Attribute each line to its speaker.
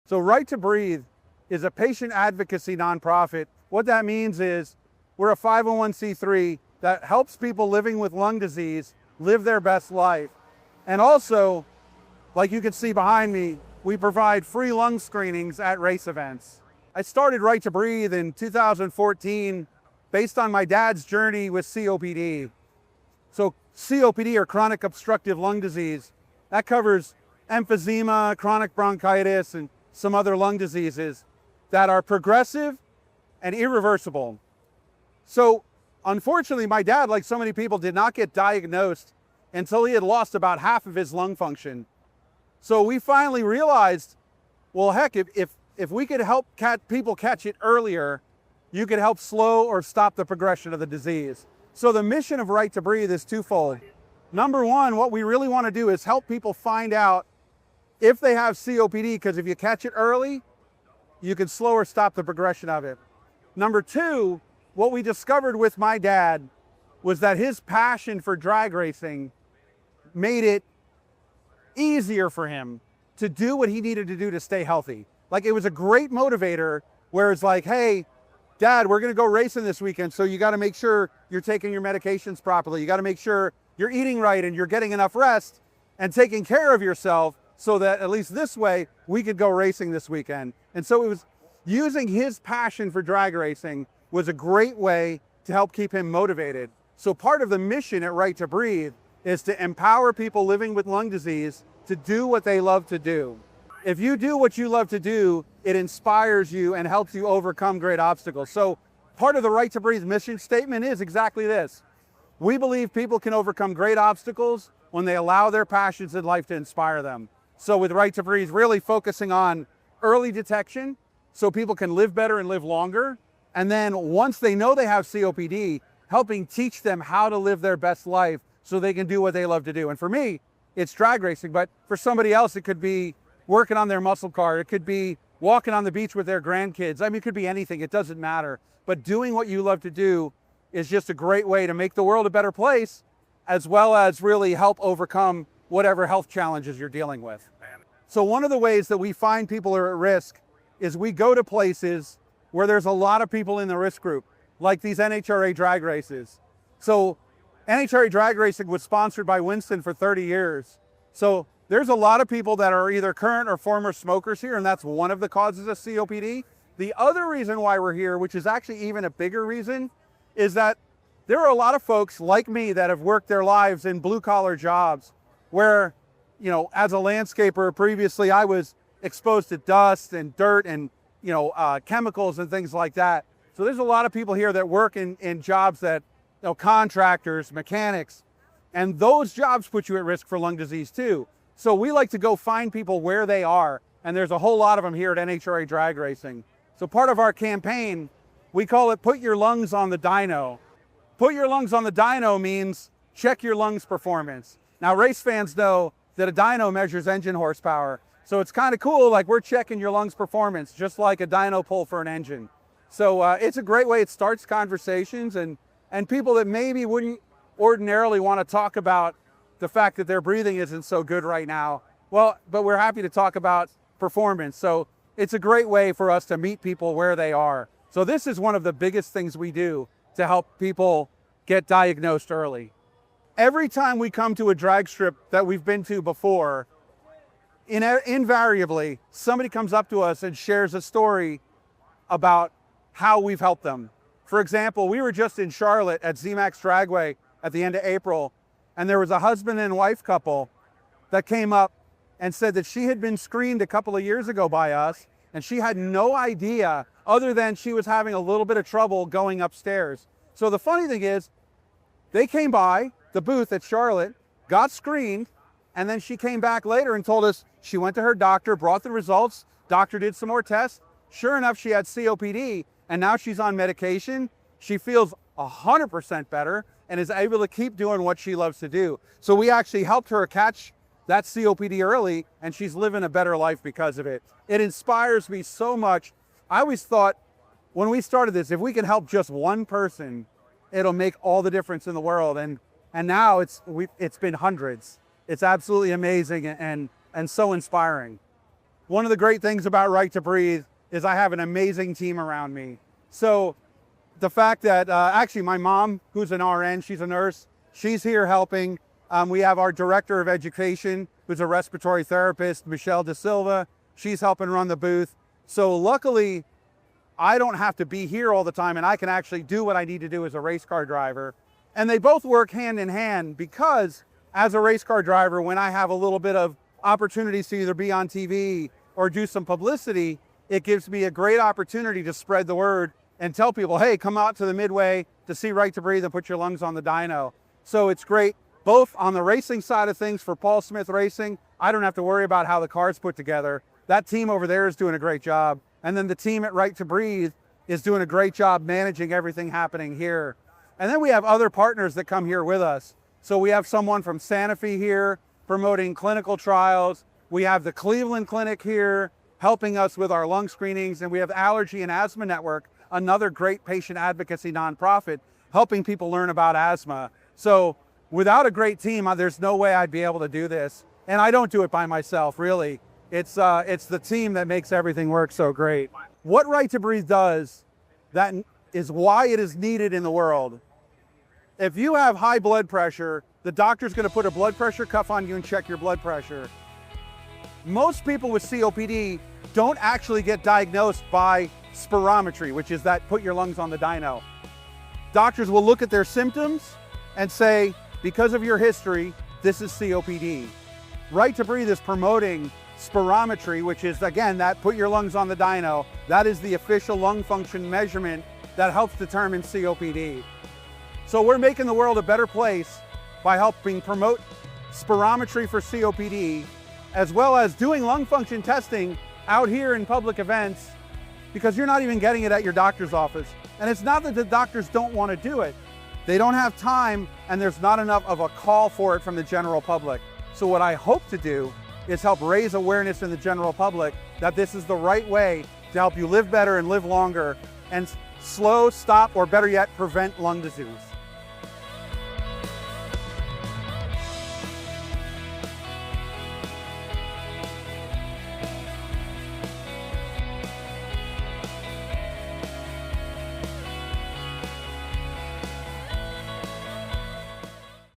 Speaker 1: So Right to Breathe is a patient advocacy nonprofit. What that means is we're a 501c3 that helps people living with lung disease live their best life. And also, like you can see behind me, we provide free lung screenings at race events. I started Right to Breathe in 2014 based on my dad's journey with COPD. So COPD, or chronic obstructive lung disease, that covers emphysema, chronic bronchitis, and some other lung diseases that are progressive and irreversible. So unfortunately, my dad, like so many people, did not get diagnosed until he had lost about half of his lung function. So we finally realized, well, heck, if we could help people catch it earlier, you could help slow or stop the progression of the disease. So the mission of Right to Breathe is twofold. Number one, what we really want to do is help people find out if they have COPD, because if you catch it early, you can slow or stop the progression of it. Number two, what we discovered with my dad was that his passion for drag racing made it easier for him to do what he needed to do to stay healthy. Like, it was a great motivator where it's like, hey, Dad, we're gonna go racing this weekend, so you gotta make sure you're taking your medications properly. You gotta make sure you're eating right and you're getting enough rest and taking care of yourself, so that at least this way we could go racing this weekend. And so it was using his passion for drag racing was a great way to help keep him motivated. So part of the mission at Right to Breathe is to empower people living with lung disease to do what they love to do. If you do what you love to do, it inspires you and helps you overcome great obstacles. So part of the Right to Breathe mission statement is exactly this. We believe people can overcome great obstacles when they allow their passions in life to inspire them. So with Right to Breathe, really focusing on early detection so people can live better and live longer. And then once they know they have COPD, helping teach them how to live their best life so they can do what they love to do. And for me, it's drag racing, but for somebody else, it could be working on their muscle car. It could be walking on the beach with their grandkids. I mean, it could be anything, it doesn't matter. But doing what you love to do is just a great way to make the world a better place, as well as really help overcome whatever health challenges you're dealing with. So one of the ways that we find people are at risk is we go to places where there's a lot of people in the risk group, like these NHRA drag races. So NHRA drag racing was sponsored by Winston for 30 years. So there's a lot of people that are either current or former smokers here, and that's one of the causes of COPD. The other reason why we're here, which is actually even a bigger reason, is that there are a lot of folks like me that have worked their lives in blue-collar jobs where, you know, as a landscaper previously, I was exposed to dust and dirt and, you know, chemicals and things like that. So there's a lot of people here that work in jobs that, you know, contractors, mechanics, and those jobs put you at risk for lung disease too. So we like to go find people where they are, and there's a whole lot of them here at NHRA Drag Racing. So part of our campaign, we call it Put Your Lungs on the Dyno. Put your lungs on the dyno means check your lungs performance. Now, race fans know that a dyno measures engine horsepower. So it's kind of cool, like we're checking your lungs performance, just like a dyno pull for an engine. So it's a great way. It starts conversations, and people that maybe wouldn't ordinarily want to talk about the fact that their breathing isn't so good right now. Well, but we're happy to talk about performance. So it's a great way for us to meet people where they are. So this is one of the biggest things we do to help people get diagnosed early. Every time we come to a drag strip that we've been to before, invariably, somebody comes up to us and shares a story about how we've helped them. For example, we were just in Charlotte at ZMAX Dragway at the end of April, and there was a husband and wife couple that came up and said that she had been screened a couple of years ago by us, and she had no idea other than she was having a little bit of trouble going upstairs. So the funny thing is, they came by the booth at Charlotte, got screened, and then she came back later and told us she went to her doctor, brought the results, doctor did some more tests. Sure enough, she had COPD, and now she's on medication. She feels 100% better and is able to keep doing what she loves to do. So we actually helped her catch that COPD early, and she's living a better life because of it. It inspires me so much. I always thought when we started this, if we can help just one person, it'll make all the difference in the world. And now it's been hundreds. It's absolutely amazing and so inspiring. One of the great things about Right to Breathe is I have an amazing team around me. So the fact that actually my mom, who's an RN, she's a nurse, she's here helping. We have our director of education, who's a respiratory therapist, Michelle De Silva. She's helping run the booth. So luckily, I don't have to be here all the time, and I can actually do what I need to do as a race car driver. And they both work hand in hand, because as a race car driver, when I have a little bit of opportunities to either be on TV or do some publicity, it gives me a great opportunity to spread the word and tell people, hey, come out to the Midway to see Right to Breathe and put your lungs on the dyno. So it's great, both on the racing side of things for Paul Smith Racing. I don't have to worry about how the car's put together. That team over there is doing a great job. And then the team at Right to Breathe is doing a great job managing everything happening here. And then we have other partners that come here with us. So we have someone from Sanofi here promoting clinical trials. We have the Cleveland Clinic here helping us with our lung screenings. And we have Allergy and Asthma Network, another great patient advocacy nonprofit, helping people learn about asthma. So without a great team, there's no way I'd be able to do this. And I don't do it by myself, really. It's the team that makes everything work so great. What Right to Breathe does, that is why it is needed in the world. If you have high blood pressure, the doctor's gonna put a blood pressure cuff on you and check your blood pressure. Most people with COPD don't actually get diagnosed by spirometry, which is that put your lungs on the dyno. Doctors will look at their symptoms and say, because of your history, this is COPD. Right to Breathe is promoting spirometry, which is, again, that put your lungs on the dyno. That is the official lung function measurement that helps determine COPD. So we're making the world a better place by helping promote spirometry for COPD, as well as doing lung function testing out here in public events, because you're not even getting it at your doctor's office. And it's not that the doctors don't want to do it. They don't have time, and there's not enough of a call for it from the general public. So what I hope to do is help raise awareness in the general public that this is the right way to help you live better and live longer and slow, stop, or better yet, prevent lung disease.